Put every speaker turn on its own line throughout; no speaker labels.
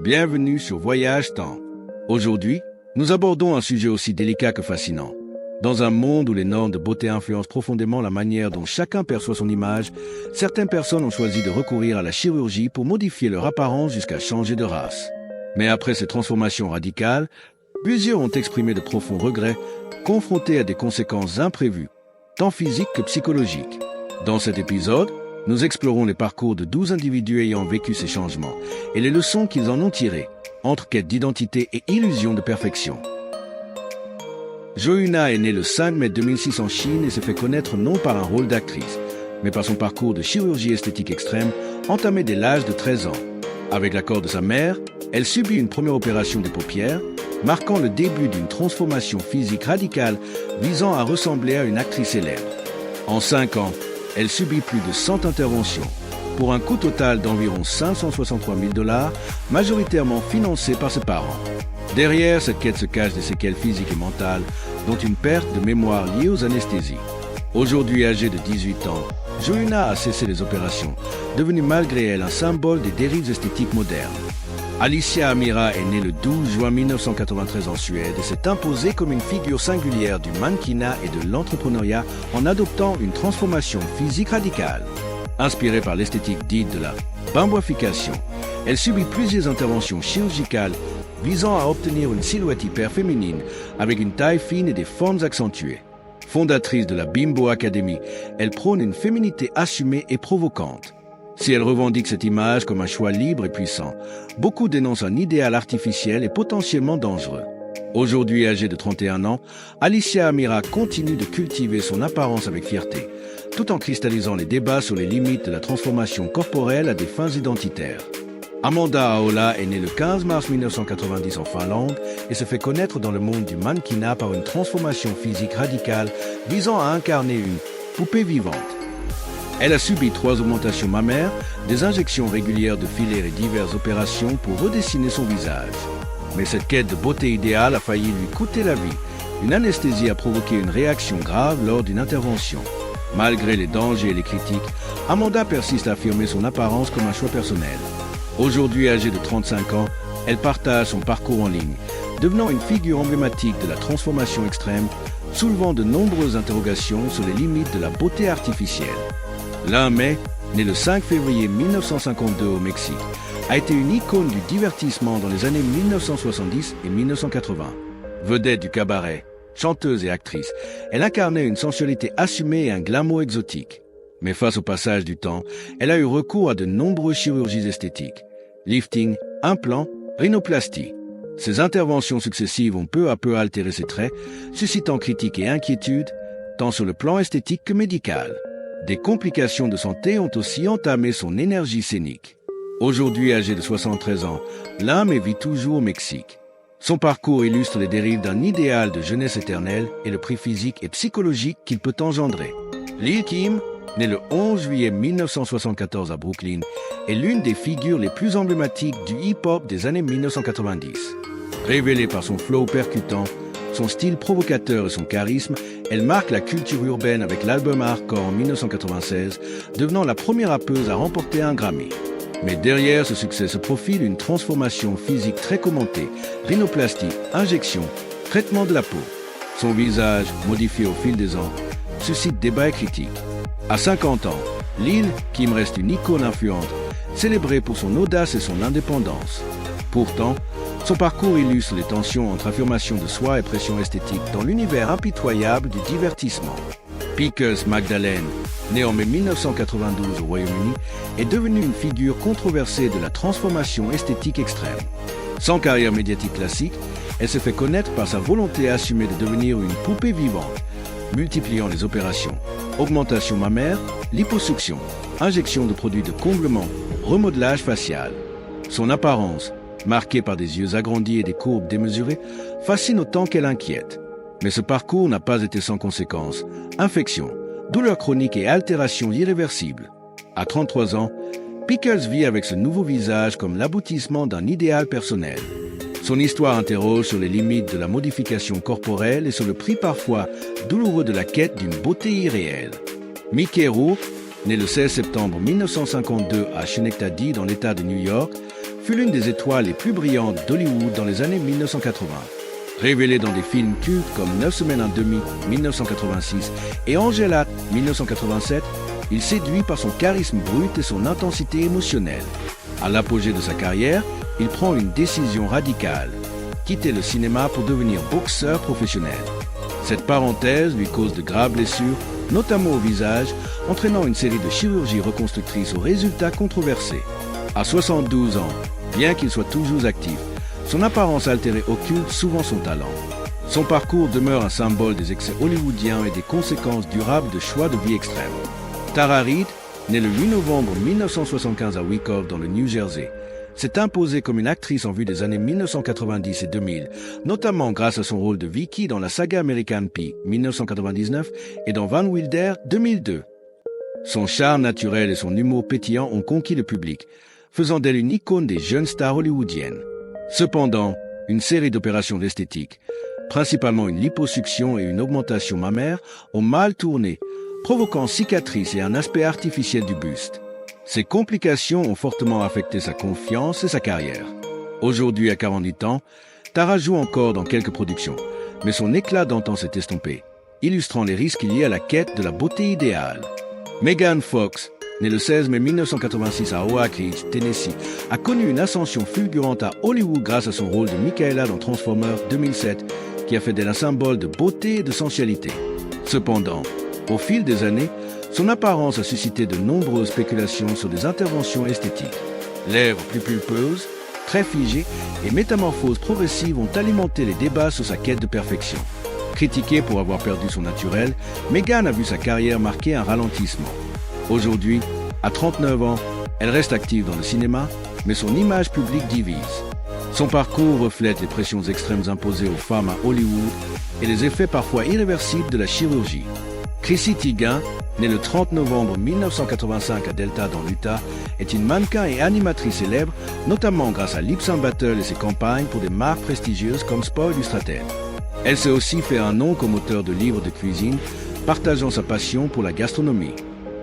Bienvenue sur Voyage Temps. Aujourd'hui, nous abordons un sujet aussi délicat que fascinant. Dans un monde où les normes de beauté influencent profondément la manière dont chacun perçoit son image, certaines personnes ont choisi de recourir à la chirurgie pour modifier leur apparence jusqu'à changer de race. Mais après ces transformations radicales, plusieurs ont exprimé de profonds regrets, confrontés à des conséquences imprévues, tant physiques que psychologiques. Dans cet épisode, nous explorons les parcours de 12 individus ayant vécu ces changements et les leçons qu'ils en ont tirées, entre quête d'identité et illusion de perfection. Jo Eun-ah est née le 5 mai 2006 en Chine et s'est fait connaître non par un rôle d'actrice, mais par son parcours de chirurgie esthétique extrême entamé dès l'âge de 13 ans. Avec l'accord de sa mère, elle subit une première opération des paupières, marquant le début d'une transformation physique radicale visant à ressembler à une actrice célèbre. En 5 ans, elle subit plus de 100 interventions, pour un coût total d'environ 563 000 $, majoritairement financé par ses parents. Derrière cette quête se cachent des séquelles physiques et mentales, dont une perte de mémoire liée aux anesthésies. Aujourd'hui âgée de 18 ans, Jo Eun-ah a cessé les opérations, devenue malgré elle un symbole des dérives esthétiques modernes. Alicia Amira est née le 12 juin 1993 en Suède et s'est imposée comme une figure singulière du mannequinat et de l'entrepreneuriat en adoptant une transformation physique radicale. Inspirée par l'esthétique dite de la bimboification, elle subit plusieurs interventions chirurgicales visant à obtenir une silhouette hyper féminine avec une taille fine et des formes accentuées. Fondatrice de la Bimbo Academy, elle prône une féminité assumée et provocante. Si elle revendique cette image comme un choix libre et puissant, beaucoup dénoncent un idéal artificiel et potentiellement dangereux. Aujourd'hui âgée de 31 ans, Alicia Amira continue de cultiver son apparence avec fierté, tout en cristallisant les débats sur les limites de la transformation corporelle à des fins identitaires. Amanda Aola est née le 15 mars 1990 en Finlande et se fait connaître dans le monde du mannequinat par une transformation physique radicale visant à incarner une poupée vivante. Elle a subi 3 augmentations mammaires, des injections régulières de filaires et diverses opérations pour redessiner son visage. Mais cette quête de beauté idéale a failli lui coûter la vie. Une anesthésie a provoqué une réaction grave lors d'une intervention. Malgré les dangers et les critiques, Amanda persiste à affirmer son apparence comme un choix personnel. Aujourd'hui âgée de 35 ans, elle partage son parcours en ligne, devenant une figure emblématique de la transformation extrême, soulevant de nombreuses interrogations sur les limites de la beauté artificielle. Lin May, né le 5 février 1952 au Mexique, a été une icône du divertissement dans les années 1970 et 1980. Vedette du cabaret, chanteuse et actrice, elle incarnait une sensualité assumée et un glamour exotique. Mais face au passage du temps, elle a eu recours à de nombreuses chirurgies esthétiques, lifting, implants, rhinoplastie. Ces interventions successives ont peu à peu altéré ses traits, suscitant critiques et inquiétudes, tant sur le plan esthétique que médical. Des complications de santé ont aussi entamé son énergie scénique. Aujourd'hui âgée de 73 ans, Lin May vit toujours au Mexique. Son parcours illustre les dérives d'un idéal de jeunesse éternelle et le prix physique et psychologique qu'il peut engendrer. Lil Kim, née le 11 juillet 1974 à Brooklyn, est l'une des figures les plus emblématiques du hip-hop des années 1990. Révélée par son flow percutant, son style provocateur et son charisme, elle marque la culture urbaine avec l'album hardcore en 1996, devenant la première rappeuse à remporter un Grammy. Mais derrière ce succès se profile une transformation physique très commentée, rhinoplastie, injection, traitement de la peau. Son visage, modifié au fil des ans, suscite débats et critiques. À 50 ans, Lil Kim reste une icône influente, célébrée pour son audace et son indépendance. Pourtant, son parcours illustre les tensions entre affirmation de soi et pression esthétique dans l'univers impitoyable du divertissement. Pickles Magdalene, née en mai 1992 au Royaume-Uni, est devenue une figure controversée de la transformation esthétique extrême. Sans carrière médiatique classique, elle se fait connaître par sa volonté assumée de devenir une poupée vivante, multipliant les opérations, augmentation mammaire, liposuction, injection de produits de comblement, remodelage facial. Son apparence, marquée par des yeux agrandis et des courbes démesurées, fascine autant qu'elle inquiète. Mais ce parcours n'a pas été sans conséquences. Infections, douleurs chroniques et altérations irréversibles. À 33 ans, Pickles vit avec ce nouveau visage comme l'aboutissement d'un idéal personnel. Son histoire interroge sur les limites de la modification corporelle et sur le prix parfois douloureux de la quête d'une beauté irréelle. Mickey Rourke, né le 16 septembre 1952 à Schenectady dans l'État de New York, fut l'une des étoiles les plus brillantes d'Hollywood dans les années 1980. Révélé dans des films cultes comme 9 semaines un demi, 1986, et Angela, 1987, il séduit par son charisme brut et son intensité émotionnelle. À l'apogée de sa carrière, il prend une décision radicale, quitter le cinéma pour devenir boxeur professionnel. Cette parenthèse lui cause de graves blessures, notamment au visage, entraînant une série de chirurgies reconstructrices aux résultats controversés. À 72 ans, bien qu'il soit toujours actif, son apparence altérée occulte souvent son talent. Son parcours demeure un symbole des excès hollywoodiens et des conséquences durables de choix de vie extrêmes. Tara Reid, née le 8 novembre 1975 à Wyckoff dans le New Jersey, s'est imposée comme une actrice en vue des années 1990 et 2000, notamment grâce à son rôle de Vicky dans la saga American Pie 1999 et dans Van Wilder 2002. Son charme naturel et son humour pétillant ont conquis le public, faisant d'elle une icône des jeunes stars hollywoodiennes. Cependant, une série d'opérations d'esthétique, principalement une liposuction et une augmentation mammaire, ont mal tourné, provoquant cicatrices et un aspect artificiel du buste. Ces complications ont fortement affecté sa confiance et sa carrière. Aujourd'hui, à 48 ans, Tara joue encore dans quelques productions, mais son éclat d'antan s'est estompé, illustrant les risques liés à la quête de la beauté idéale. Megan Fox, née le 16 mai 1986 à Oak Ridge, Tennessee, a connu une ascension fulgurante à Hollywood grâce à son rôle de Michaela dans Transformers 2007, qui a fait d'elle un symbole de beauté et de sensualité. Cependant, au fil des années, son apparence a suscité de nombreuses spéculations sur des interventions esthétiques. Lèvres plus pulpeuses, traits figés et métamorphoses progressives ont alimenté les débats sur sa quête de perfection. Critiquée pour avoir perdu son naturel, Megan a vu sa carrière marquer un ralentissement. Aujourd'hui, à 39 ans, elle reste active dans le cinéma, mais son image publique divise. Son parcours reflète les pressions extrêmes imposées aux femmes à Hollywood et les effets parfois irréversibles de la chirurgie. Chrissy Teigen, née le 30 novembre 1985 à Delta dans l'Utah, est une mannequin et animatrice célèbre, notamment grâce à Lip Sync Battle et ses campagnes pour des marques prestigieuses comme Sport Illustrated. Elle s'est aussi fait un nom comme auteure de livres de cuisine, partageant sa passion pour la gastronomie.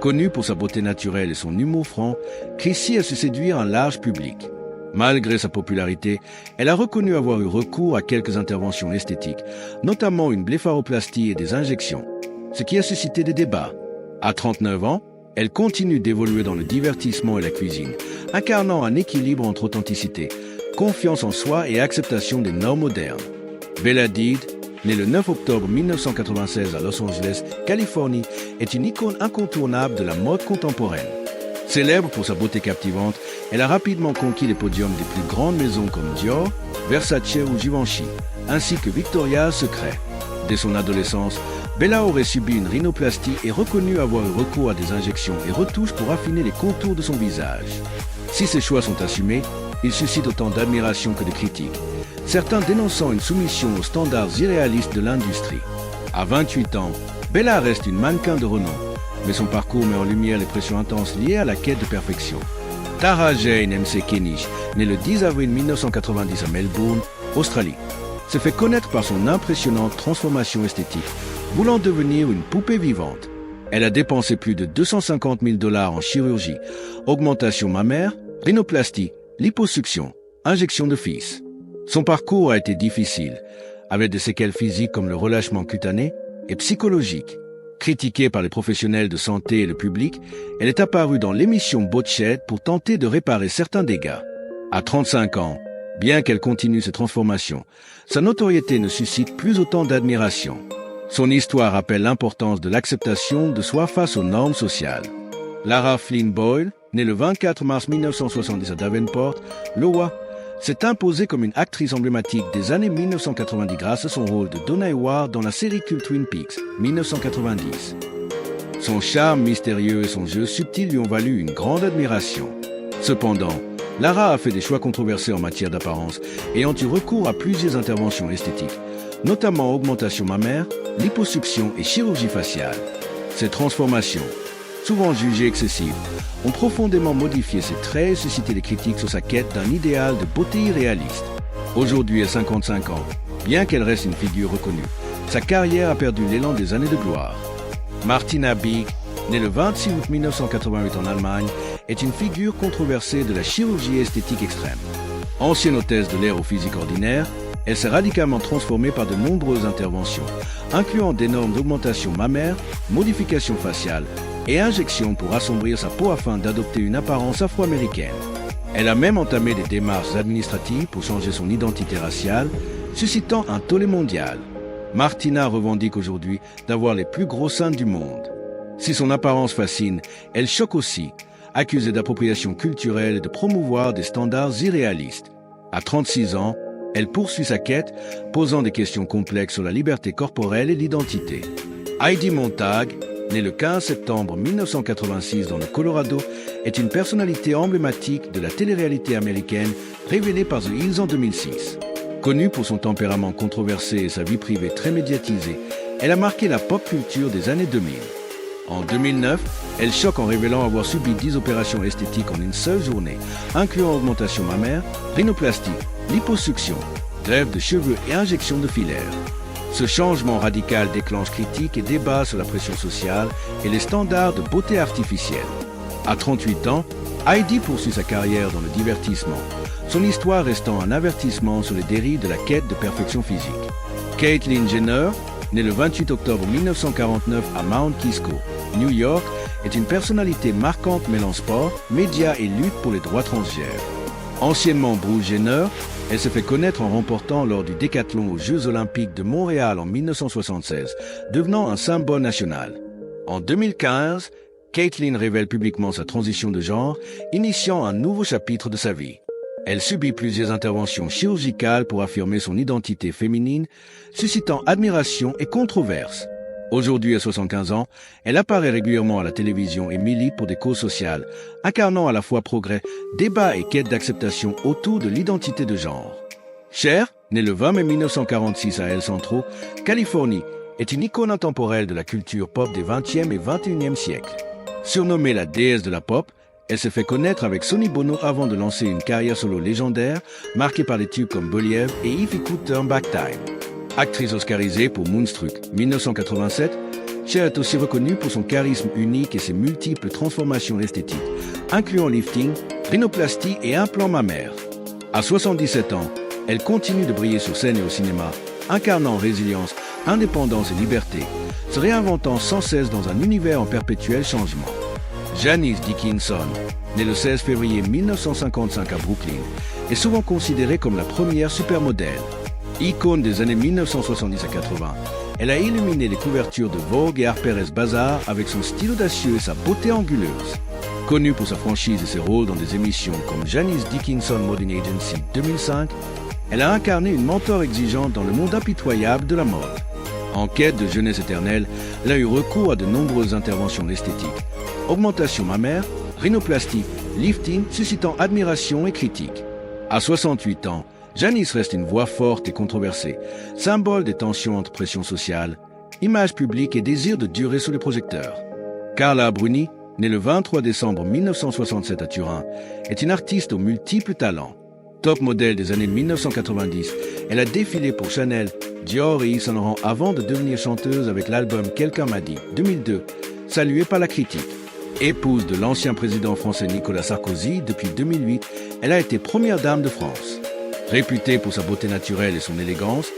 Connue pour sa beauté naturelle et son humour franc, Chrissy a su séduire un large public. Malgré sa popularité, elle a reconnu avoir eu recours à quelques interventions esthétiques, notamment une blépharoplastie et des injections, ce qui a suscité des débats. À 39 ans, elle continue d'évoluer dans le divertissement et la cuisine, incarnant un équilibre entre authenticité, confiance en soi et acceptation des normes modernes. Bella Hadid, née le 9 octobre 1996 à Los Angeles, Californie, est une icône incontournable de la mode contemporaine. Célèbre pour sa beauté captivante, elle a rapidement conquis les podiums des plus grandes maisons comme Dior, Versace ou Givenchy, ainsi que Victoria's Secret. Dès son adolescence, Bella aurait subi une rhinoplastie et reconnu avoir eu recours à des injections et retouches pour affiner les contours de son visage. Si ces choix sont assumés, ils suscitent autant d'admiration que de critiques, certains dénonçant une soumission aux standards irréalistes de l'industrie. À 28 ans, Bella reste une mannequin de renom, mais son parcours met en lumière les pressions intenses liées à la quête de perfection. Tara Jane MC Kenish, née le 10 avril 1990 à Melbourne, Australie, s'est fait connaître par son impressionnante transformation esthétique, voulant devenir une poupée vivante. Elle a dépensé plus de 250 000 $ en chirurgie, augmentation mammaire, rhinoplastie, liposuction, injection de fils. Son parcours a été difficile, avec des séquelles physiques comme le relâchement cutané et psychologique. Critiquée par les professionnels de santé et le public, elle est apparue dans l'émission Botched pour tenter de réparer certains dégâts. À 35 ans, bien qu'elle continue ses transformations, sa notoriété ne suscite plus autant d'admiration. Son histoire rappelle l'importance de l'acceptation de soi face aux normes sociales. Lara Flynn Boyle, née le 24 mars 1970 à Davenport, Iowa, s'est imposée comme une actrice emblématique des années 1990 grâce à son rôle de Donna Hayward dans la série culte Twin Peaks, 1990. Son charme mystérieux et son jeu subtil lui ont valu une grande admiration. Cependant, Lara a fait des choix controversés en matière d'apparence, ayant eu recours à plusieurs interventions esthétiques, notamment augmentation mammaire, liposuction et chirurgie faciale. Ces transformations, souvent jugées excessives, ont profondément modifié ses traits et suscité des critiques sur sa quête d'un idéal de beauté irréaliste. Aujourd'hui, à 55 ans, bien qu'elle reste une figure reconnue, sa carrière a perdu l'élan des années de gloire. Martina Big, née le 26 août 1988 en Allemagne, est une figure controversée de la chirurgie esthétique extrême. Ancienne hôtesse de l'air au physique ordinaire, elle s'est radicalement transformée par de nombreuses interventions, incluant d'énormes augmentations mammaires, modifications faciales et injections pour assombrir sa peau afin d'adopter une apparence afro-américaine. Elle a même entamé des démarches administratives pour changer son identité raciale, suscitant un tollé mondial. Martina revendique aujourd'hui d'avoir les plus gros seins du monde. Si son apparence fascine, elle choque aussi, accusée d'appropriation culturelle et de promouvoir des standards irréalistes. À 36 ans, elle poursuit sa quête, posant des questions complexes sur la liberté corporelle et l'identité. Heidi Montag, née le 15 septembre 1986 dans le Colorado, est une personnalité emblématique de la télé-réalité américaine révélée par The Hills en 2006. Connue pour son tempérament controversé et sa vie privée très médiatisée, elle a marqué la pop culture des années 2000. En 2009, elle choque en révélant avoir subi 10 opérations esthétiques en une seule journée, incluant augmentation mammaire, rhinoplastie, liposuction, greffe de cheveux et injection de filaire. Ce changement radical déclenche critiques et débats sur la pression sociale et les standards de beauté artificielle. À 38 ans, Heidi poursuit sa carrière dans le divertissement, son histoire restant un avertissement sur les dérives de la quête de perfection physique. Caitlyn Jenner, née le 28 octobre 1949 à Mount Kisco, New York, est une personnalité marquante mêlant sport, médias et lutte pour les droits transgenres. Anciennement Bruce Jenner, elle se fait connaître en remportant lors du décathlon aux Jeux Olympiques de Montréal en 1976, devenant un symbole national. En 2015, Caitlyn révèle publiquement sa transition de genre, initiant un nouveau chapitre de sa vie. Elle subit plusieurs interventions chirurgicales pour affirmer son identité féminine, suscitant admiration et controverse. Aujourd'hui, à 75 ans, elle apparaît régulièrement à la télévision et milite pour des causes sociales, incarnant à la fois progrès, débat et quête d'acceptation autour de l'identité de genre. Cher, née le 20 mai 1946 à El Centro, Californie, est une icône intemporelle de la culture pop des 20e et 21e siècles. Surnommée la déesse de la pop, elle s'est fait connaître avec Sonny Bono avant de lancer une carrière solo légendaire, marquée par des tubes comme Believe et If It Could Turn Back Time. Actrice oscarisée pour Moonstruck 1987, Cher est aussi reconnue pour son charisme unique et ses multiples transformations esthétiques, incluant lifting, rhinoplastie et implants mammaires. À 77 ans, elle continue de briller sur scène et au cinéma, incarnant résilience, indépendance et liberté, se réinventant sans cesse dans un univers en perpétuel changement. Janice Dickinson, née le 16 février 1955 à Brooklyn, est souvent considérée comme la première supermodèle. Icône des années 1970 à 80, elle a illuminé les couvertures de Vogue et Harper's Bazaar avec son style audacieux et sa beauté anguleuse. Connue pour sa franchise et ses rôles dans des émissions comme Janice Dickinson Modeling Agency 2005, elle a incarné une mentor exigeante dans le monde impitoyable de la mode. En quête de jeunesse éternelle, elle a eu recours à de nombreuses interventions esthétiques. Augmentation mammaire, rhinoplastie, lifting suscitant admiration et critique. À 68 ans, Janice reste une voix forte et controversée, symbole des tensions entre pression sociale, image publique et désir de durer sous les projecteurs. Carla Bruni, née le 23 décembre 1967 à Turin, est une artiste aux multiples talents. Top modèle des années 1990, elle a défilé pour Chanel, Dior et Yves Saint Laurent avant de devenir chanteuse avec l'album Quelqu'un m'a dit, 2002, saluée par la critique. Épouse de l'ancien président français Nicolas Sarkozy depuis 2008, elle a été première dame de France. Réputée pour sa beauté naturelle et son élégance,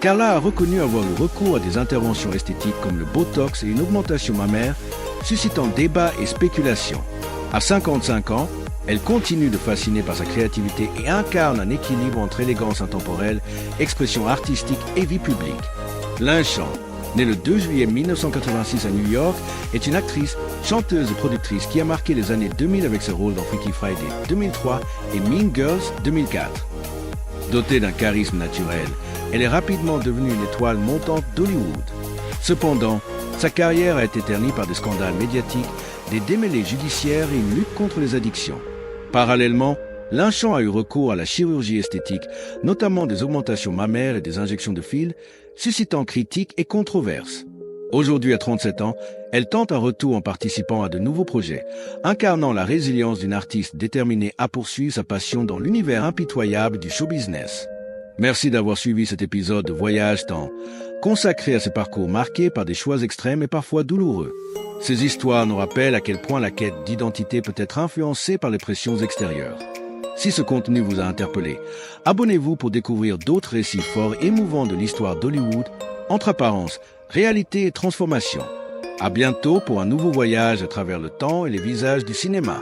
Carla a reconnu avoir eu recours à des interventions esthétiques comme le botox et une augmentation mammaire, suscitant débats et spéculations. À 55 ans, elle continue de fasciner par sa créativité et incarne un équilibre entre élégance intemporelle, expression artistique et vie publique. Lin Chan, née le 2 juillet 1986 à New York, est une actrice, chanteuse et productrice qui a marqué les années 2000 avec ses rôles dans Freaky Friday 2003 et Mean Girls 2004. Dotée d'un charisme naturel, elle est rapidement devenue une étoile montante d'Hollywood. Cependant, sa carrière a été ternie par des scandales médiatiques, des démêlés judiciaires et une lutte contre les addictions. Parallèlement, Lin Chan a eu recours à la chirurgie esthétique, notamment des augmentations mammaires et des injections de fils, suscitant critiques et controverses. Aujourd'hui, à 37 ans, elle tente un retour en participant à de nouveaux projets, incarnant la résilience d'une artiste déterminée à poursuivre sa passion dans l'univers impitoyable du show business. Merci d'avoir suivi cet épisode de Voyage Temps, consacré à ce parcours marqué par des choix extrêmes et parfois douloureux. Ces histoires nous rappellent à quel point la quête d'identité peut être influencée par les pressions extérieures. Si ce contenu vous a interpellé, abonnez-vous pour découvrir d'autres récits forts et émouvants de l'histoire d'Hollywood, entre apparence, réalité et transformation. À bientôt pour un nouveau voyage à travers le temps et les visages du cinéma.